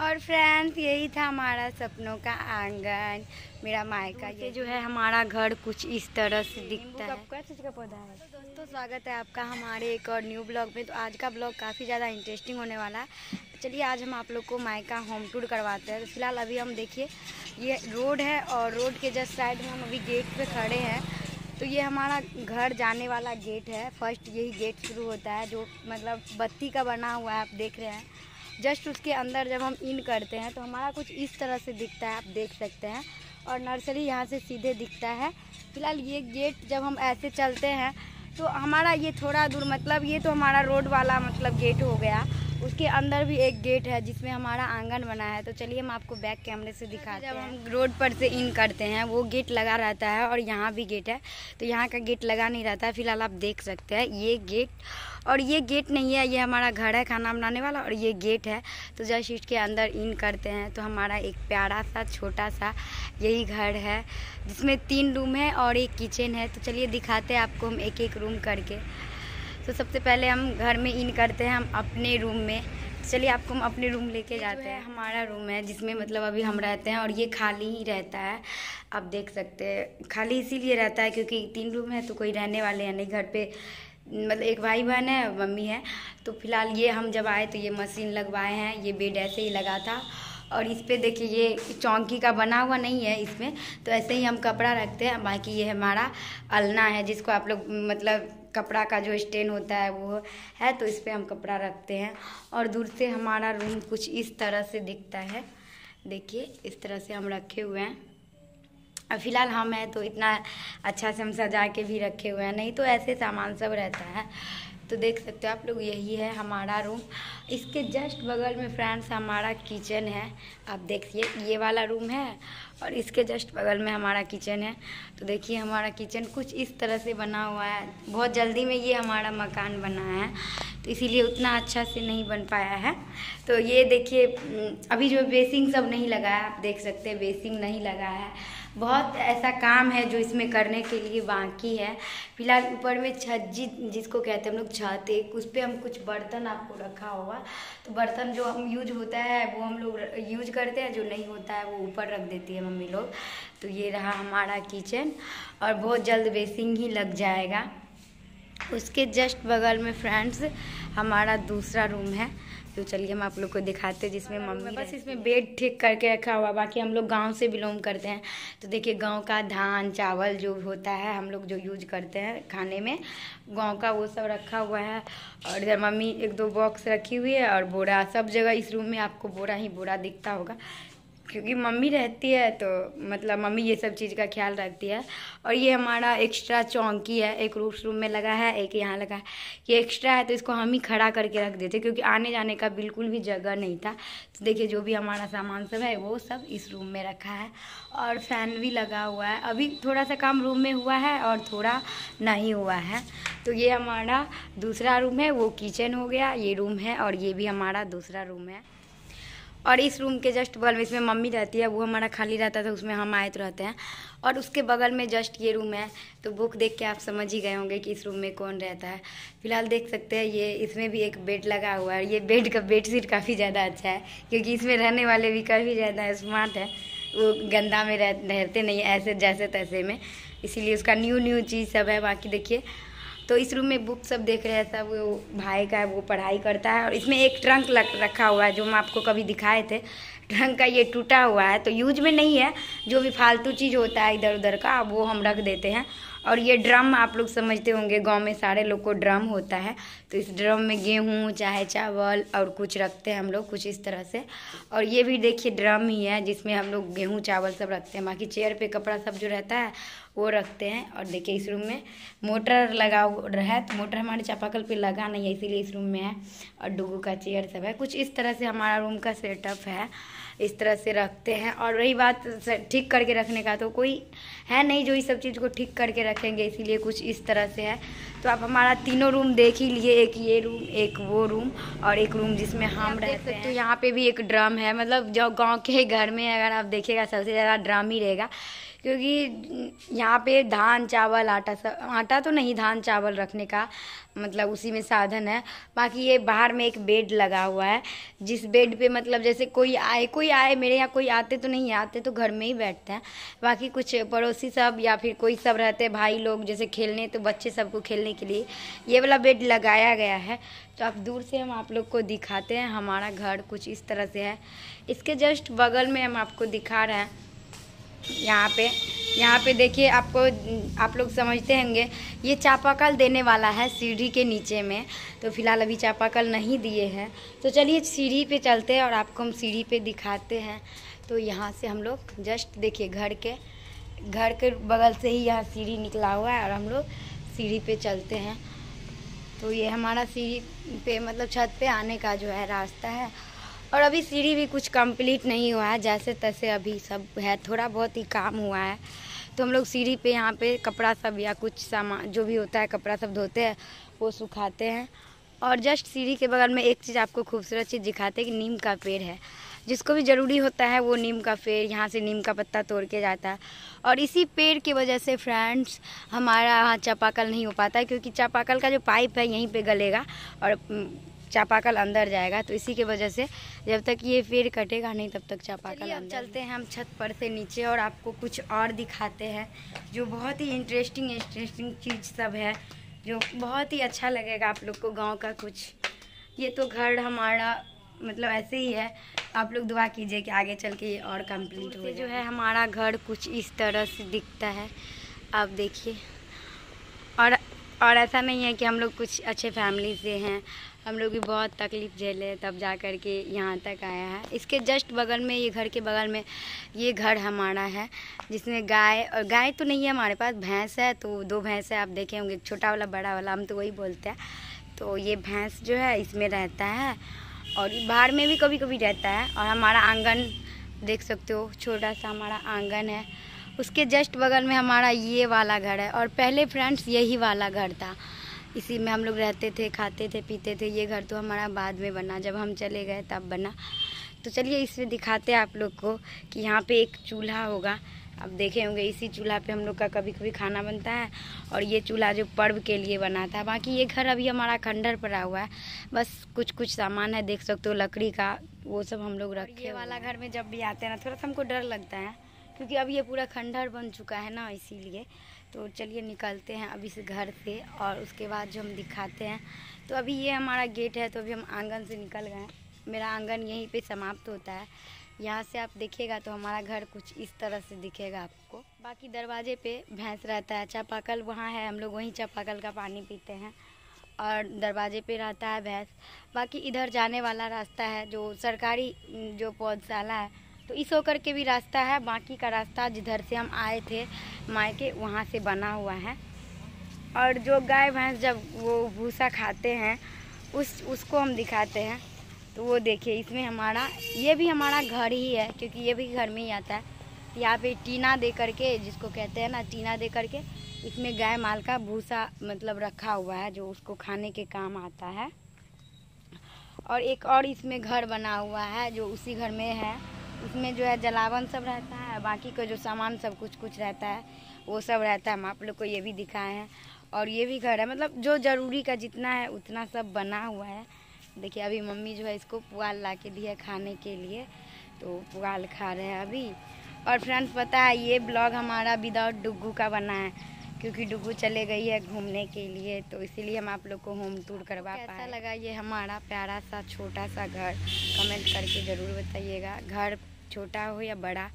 और फ्रेंड्स, यही था हमारा सपनों का आंगन, मेरा मायका। ये जो है हमारा घर कुछ इस तरह से दिखता है। क्या चीज़ का पौधा है? तो दोस्तों, स्वागत है आपका हमारे एक और न्यू ब्लॉग में। तो आज का ब्लॉग काफ़ी ज़्यादा इंटरेस्टिंग होने वाला है। चलिए आज हम आप लोग को मायका होम टूर करवाते हैं। तो फिलहाल अभी हम देखिए ये रोड है और रोड के जस्ट साइड में हम अभी गेट पे खड़े हैं। तो ये हमारा घर जाने वाला गेट है। फर्स्ट यही गेट शुरू होता है, जो मतलब बत्ती का बना हुआ है, आप देख रहे हैं। जस्ट उसके अंदर जब हम इन करते हैं तो हमारा कुछ इस तरह से दिखता है, आप देख सकते हैं। और नर्सरी यहाँ से सीधे दिखता है। फिलहाल ये गेट जब हम ऐसे चलते हैं तो हमारा ये थोड़ा दूर, मतलब ये तो हमारा रोड वाला मतलब गेट हो गया। उसके अंदर भी एक गेट है जिसमें हमारा आंगन बना है। तो चलिए हम आपको बैक कैमरे से दिखाते हैं। जब हम रोड पर से इन करते हैं वो गेट लगा रहता है और यहाँ भी गेट है। तो यहाँ का गेट लगा नहीं रहता है। फिलहाल आप देख सकते हैं ये गेट, और ये गेट नहीं है, ये हमारा घर है खाना बनाने वाला, और ये गेट है। तो जस्ट इसके अंदर इन करते हैं तो हमारा एक प्यारा सा छोटा सा यही घर है जिसमें 3 रूम है और एक किचन है। तो चलिए दिखाते हैं आपको हम एक एक रूम करके। तो सबसे पहले हम घर में इन करते हैं हम अपने रूम में। चलिए आपको हम अपने रूम लेके जाते हैं। हमारा रूम है जिसमें मतलब अभी हम रहते हैं और ये खाली ही रहता है, आप देख सकते हैं। खाली इसीलिए रहता है क्योंकि 3 रूम है तो कोई रहने वाले हैं नहीं घर पे, मतलब एक भाई बहन है, मम्मी है। तो फिलहाल ये हम जब आए तो ये मशीन लगवाए हैं, ये बेड ऐसे ही लगा था। और इस पे देखिए ये चौकी का बना हुआ नहीं है इसमें, तो ऐसे ही हम कपड़ा रखते हैं। बाकी ये हमारा अलना है जिसको आप लोग मतलब कपड़ा का जो स्टैंड होता है वो है, तो इस पे हम कपड़ा रखते हैं। और दूर से हमारा रूम कुछ इस तरह से दिखता है, देखिए इस तरह से हम रखे हुए हैं। अब फिलहाल हम हैं तो इतना अच्छा से हम सजा के भी रखे हुए हैं, नहीं तो ऐसे सामान सब रहता है। तो देख सकते हो आप लोग, यही है हमारा रूम। इसके जस्ट बगल में फ्रेंड्स हमारा किचन है, आप देखिए ये वाला रूम है और इसके जस्ट बगल में हमारा किचन है। तो देखिए हमारा किचन कुछ इस तरह से बना हुआ है। बहुत जल्दी में ये हमारा मकान बना है तो इसीलिए उतना अच्छा से नहीं बन पाया है। तो ये देखिए अभी जो बेसिंग सब नहीं लगा है, आप देख सकते हैं बेसिंग नहीं लगा है। बहुत ऐसा काम है जो इसमें करने के लिए बाकी है। फिलहाल ऊपर में छज्जी जिसको कहते हैं हम लोग, छत एक, उस पर हम कुछ बर्तन आपको रखा होगा। तो बर्तन जो हम यूज होता है वो हम लोग यूज करते हैं, जो नहीं होता है वो ऊपर रख देती है मम्मी लोग। तो ये रहा हमारा किचन और बहुत जल्द बेसिंग ही लग जाएगा। उसके जस्ट बगल में फ्रेंड्स हमारा दूसरा रूम है। तो चलिए हम आप लोग को दिखाते हैं जिसमें मम्मी बस इसमें बेड ठीक करके रखा हुआ। बाकी हम लोग गांव से बिलोंग करते हैं तो देखिए गांव का धान चावल जो होता है हम लोग जो यूज करते हैं खाने में, गांव का वो सब रखा हुआ है। और इधर मम्मी 1-2 बॉक्स रखी हुई है और बोरा, सब जगह इस रूम में आपको बोरा ही बोरा दिखता होगा क्योंकि मम्मी रहती है तो मतलब मम्मी ये सब चीज़ का ख्याल रखती है। और ये हमारा एक्स्ट्रा चौकी है, एक रूम में लगा है, एक यहाँ लगा है। ये एक्स्ट्रा है तो इसको हम ही खड़ा करके रख देते क्योंकि आने जाने का बिल्कुल भी जगह नहीं था। तो देखिए जो भी हमारा सामान सब है वो सब इस रूम में रखा है। और फैन भी लगा हुआ है। अभी थोड़ा सा काम रूम में हुआ है और थोड़ा नहीं हुआ है। तो ये हमारा दूसरा रूम है, वो किचन हो गया, ये रूम है और ये भी हमारा दूसरा रूम है। और इस रूम के जस्ट बगल में इसमें मम्मी रहती है, वो हमारा खाली रहता था, उसमें हम आए तो रहते हैं। और उसके बगल में जस्ट ये रूम है। तो बुक देख के आप समझ ही गए होंगे कि इस रूम में कौन रहता है। फिलहाल देख सकते हैं ये इसमें भी एक बेड लगा हुआ है। ये बेड का बेडशीट काफ़ी ज़्यादा अच्छा है क्योंकि इसमें रहने वाले भी काफ़ी ज़्यादा स्मार्ट है, वो गंदा में रहते नहीं ऐसे जैसे तैसे में, इसीलिए उसका न्यू चीज़ सब है। बाकी देखिए तो इस रूम में बुक सब देख रहे हैं, सब वो भाई का है, वो पढ़ाई करता है। और इसमें एक ट्रंक रखा हुआ है जो हम आपको कभी दिखाए थे। ट्रंक का ये टूटा हुआ है तो यूज में नहीं है, जो भी फालतू चीज़ होता है इधर उधर का वो हम रख देते हैं। और ये ड्रम आप लोग समझते होंगे, गांव में सारे लोग को ड्रम होता है। तो इस ड्रम में गेहूँ चाहे चावल और कुछ रखते हैं हम लोग कुछ इस तरह से। और ये भी देखिए ड्रम ही है जिसमें हम लोग गेहूँ चावल सब रखते हैं। बाकी चेयर पे कपड़ा सब जो रहता है वो रखते हैं। और देखिए इस रूम में मोटर लगा है, तो मोटर हमारे चापाकल पे लगा नहीं है इसीलिए इस रूम में है। और डुगू का चेयर सब है, कुछ इस तरह से हमारा रूम का सेटअप है, इस तरह से रखते हैं। और रही बात ठीक करके रखने का, तो कोई है नहीं जो इस सब चीज़ को ठीक करके रखेंगे, इसीलिए कुछ इस तरह से है। तो आप हमारा 3 रूम देख ही लिए, एक ये रूम, एक वो रूम और एक रूम जिसमें हम रहते हैं। तो यहाँ पे भी एक ड्रम है, मतलब जो गांव के घर में अगर आप देखिएगा सबसे ज़्यादा ड्रम ही रहेगा क्योंकि यहाँ पे धान चावल आटा सब, आटा तो नहीं, धान चावल रखने का मतलब उसी में साधन है। बाकी ये बाहर में एक बेड लगा हुआ है, जिस बेड पे मतलब जैसे कोई आए, मेरे यहाँ कोई आते तो नहीं, आते तो घर में ही बैठते हैं। बाकी कुछ पड़ोसी सब या फिर कोई सब रहते हैं भाई लोग जैसे खेलने, तो बच्चे सबको खेलने के लिए ये वाला बेड लगाया गया है। तो आप दूर से हम आप लोग को दिखाते हैं, हमारा घर कुछ इस तरह से है। इसके जस्ट बगल में हम आपको दिखा रहे हैं। यहाँ पे देखिए, आप लोग समझते होंगे ये चापाकल देने वाला है सीढ़ी के नीचे में। तो फिलहाल अभी चापाकल नहीं दिए हैं, तो चलिए सीढ़ी पे चलते हैं और आपको हम सीढ़ी पे दिखाते हैं। तो यहाँ से हम लोग जस्ट देखिए घर के बगल से ही यहाँ सीढ़ी निकला हुआ है और हम लोग सीढ़ी पे चलते हैं। तो ये हमारा सीढ़ी पे मतलब छत पे आने का जो है रास्ता है। और अभी सीढ़ी भी कुछ कंप्लीट नहीं हुआ है, जैसे तैसे अभी सब है, थोड़ा बहुत ही काम हुआ है। तो हम लोग सीढ़ी पे यहाँ पे कपड़ा सब या कुछ सामान जो भी होता है कपड़ा सब धोते हैं, वो सुखाते हैं। और जस्ट सीढ़ी के बगल में एक चीज़ आपको खूबसूरत चीज़ दिखाते हैं कि नीम का पेड़ है। जिसको भी ज़रूरी होता है वो नीम का पेड़, यहाँ से नीम का पत्ता तोड़ के जाता है। और इसी पेड़ की वजह से फ्रेंड्स हमारा यहाँ चापाकल नहीं हो पाता है, क्योंकि चापाकल का जो पाइप है यहीं पे गलेगा और चापाकल अंदर जाएगा। तो इसी के वजह से जब तक ये पेड़ कटेगा नहीं तब तक चापाकल अंदर। चलते हैं हम छत पर से नीचे और आपको कुछ और दिखाते हैं जो बहुत ही इंटरेस्टिंग चीज़ सब है, जो बहुत ही अच्छा लगेगा आप लोग को गाँव का कुछ। ये तो घर हमारा मतलब ऐसे ही है, आप लोग दुआ कीजिए कि आगे चल के ये और कंप्लीट हो जाए। जो है हमारा घर कुछ इस तरह से दिखता है, आप देखिए। और ऐसा नहीं है कि हम लोग कुछ अच्छे फैमिली से हैं, हम लोग भी बहुत तकलीफ़ झेले तब जा कर के यहाँ तक आया है। इसके जस्ट बगल में, ये घर के बगल में ये घर हमारा है, जिसमें गाय तो नहीं है हमारे पास, भैंस है। तो 2 भैंस है, आप देखे होंगे, छोटा वाला बड़ा वाला, हम तो वही बोलते हैं। तो ये भैंस जो है इसमें रहता है और बाहर में भी कभी कभी रहता है। और हमारा आंगन देख सकते हो, छोटा सा हमारा आंगन है। उसके जस्ट बगल में हमारा ये वाला घर है। और पहले फ्रेंड्स यही वाला घर था, इसी में हम लोग रहते थे, खाते थे, पीते थे। ये घर तो हमारा बाद में बना, जब हम चले गए तब बना। तो चलिए इसमें दिखाते हैं आप लोग को कि यहाँ पे एक चूल्हा होगा, आप देखे होंगे। इसी चूल्हा पे हम लोग का कभी कभी खाना बनता है। और ये चूल्हा जो पर्व के लिए बना था। बाकी ये घर अभी हमारा खंडर पड़ा हुआ है, बस कुछ सामान है, देख सकते हो लकड़ी का, वो सब हम लोग रखे। ये वाला घर में जब भी आते हैं ना थोड़ा सा हमको डर लगता है, क्योंकि अब ये पूरा खंडर बन चुका है ना, इसीलिए। तो चलिए निकलते हैं अभी से घर से और उसके बाद जो हम दिखाते हैं। तो अभी ये हमारा गेट है, तो अभी हम आंगन से निकल गए हैं। मेरा आंगन यहीं पे समाप्त होता है। यहाँ से आप देखिएगा तो हमारा घर कुछ इस तरह से दिखेगा आपको। बाकी दरवाजे पे भैंस रहता है, चापाकल वहाँ है, हम लोग वहीं चापाकल का पानी पीते हैं। और दरवाजे पे रहता है भैंस। बाकी इधर जाने वाला रास्ता है जो सरकारी जो पौधशाला है, तो इस होकर के भी रास्ता है। बाकी का रास्ता जिधर से हम आए थे मायके, वहाँ से बना हुआ है। और जो गाय भैंस जब वो भूसा खाते हैं उसको हम दिखाते हैं। तो वो देखिए, इसमें ये भी हमारा घर ही है, क्योंकि ये भी घर में ही आता है। यहाँ पे टीना दे करके, जिसको कहते हैं ना टीना दे करके, इसमें गाय माल का भूसा मतलब रखा हुआ है, जो उसको खाने के काम आता है। और एक और इसमें घर बना हुआ है जो उसी घर में है, उसमें जो है जलावन सब रहता है। बाकी का जो सामान सब कुछ रहता है वो सब रहता है, हम आप लोग को ये भी दिखाए हैं। और ये भी घर है, मतलब जो ज़रूरी का जितना है उतना सब बना हुआ है। देखिए अभी मम्मी जो है इसको पुआल ला के दी है खाने के लिए, तो पुआल खा रहे हैं अभी। और फ्रेंड्स पता है ये ब्लॉग हमारा विदाउट डुग्गू का बना है, क्योंकि डुग्गू चले गई है घूमने के लिए, तो इसीलिए हम आप लोग को होम टूर करवा पाए। कैसा लगा ये हमारा प्यारा सा छोटा सा घर, कमेंट करके ज़रूर बताइएगा। घर छोटा हो या बड़ा,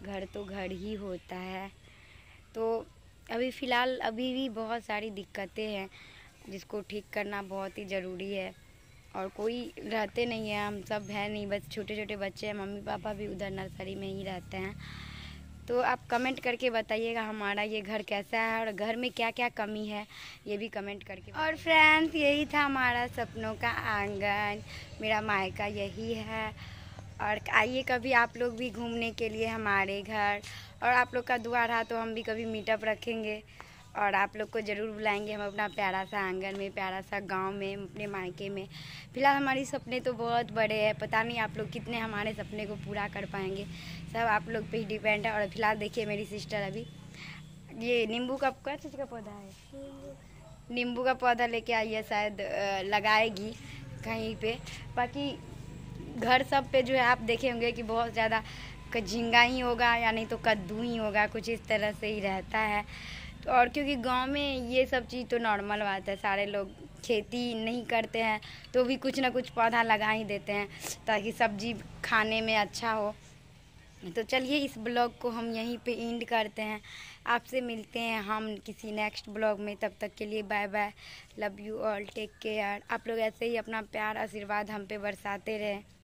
घर तो घर ही होता है। तो अभी फ़िलहाल अभी भी बहुत सारी दिक्कतें हैं जिसको ठीक करना बहुत ही ज़रूरी है। और कोई रहते नहीं है, हम सब हैं नहीं, बस छोटे छोटे बच्चे हैं। मम्मी पापा भी उधर नर्सरी में ही रहते हैं। तो आप कमेंट करके बताइएगा हमारा ये घर कैसा है और घर में क्या क्या कमी है, ये भी कमेंट करके। और फ्रेंड्स यही था हमारा सपनों का आंगन, मेरा मायका यही है। और आइए कभी आप लोग भी घूमने के लिए हमारे घर, और आप लोग का दुआ रहा तो हम भी कभी मीटअप रखेंगे। और आप लोग को ज़रूर बुलाएंगे हम अपना प्यारा सा आंगन में, प्यारा सा गांव में, अपने मायके में। फिलहाल हमारी सपने तो बहुत बड़े हैं, पता नहीं आप लोग कितने हमारे सपने को पूरा कर पाएंगे, सब आप लोग पे ही डिपेंड है। और फिलहाल देखिए मेरी सिस्टर अभी ये नींबू का क्या चीज़ का पौधा है, नींबू का पौधा लेके आई है, शायद लगाएगी कहीं पे। बाकी घर सब पे जो है आप देखे होंगे कि बहुत ज़्यादा झींगा ही होगा या नहीं तो कद्दू ही होगा, कुछ इस तरह से ही रहता है। तो और क्योंकि गांव में ये सब चीज़ तो नॉर्मल बात है, सारे लोग खेती नहीं करते हैं तो भी कुछ ना कुछ पौधा लगा ही देते हैं ताकि सब्जी खाने में अच्छा हो। तो चलिए इस ब्लॉग को हम यहीं पे एंड करते हैं, आपसे मिलते हैं हम किसी नेक्स्ट ब्लॉग में। तब तक के लिए bye bye, love you all, take care. आप लोग ऐसे ही अपना प्यार आशीर्वाद हम पे बरसाते रहें।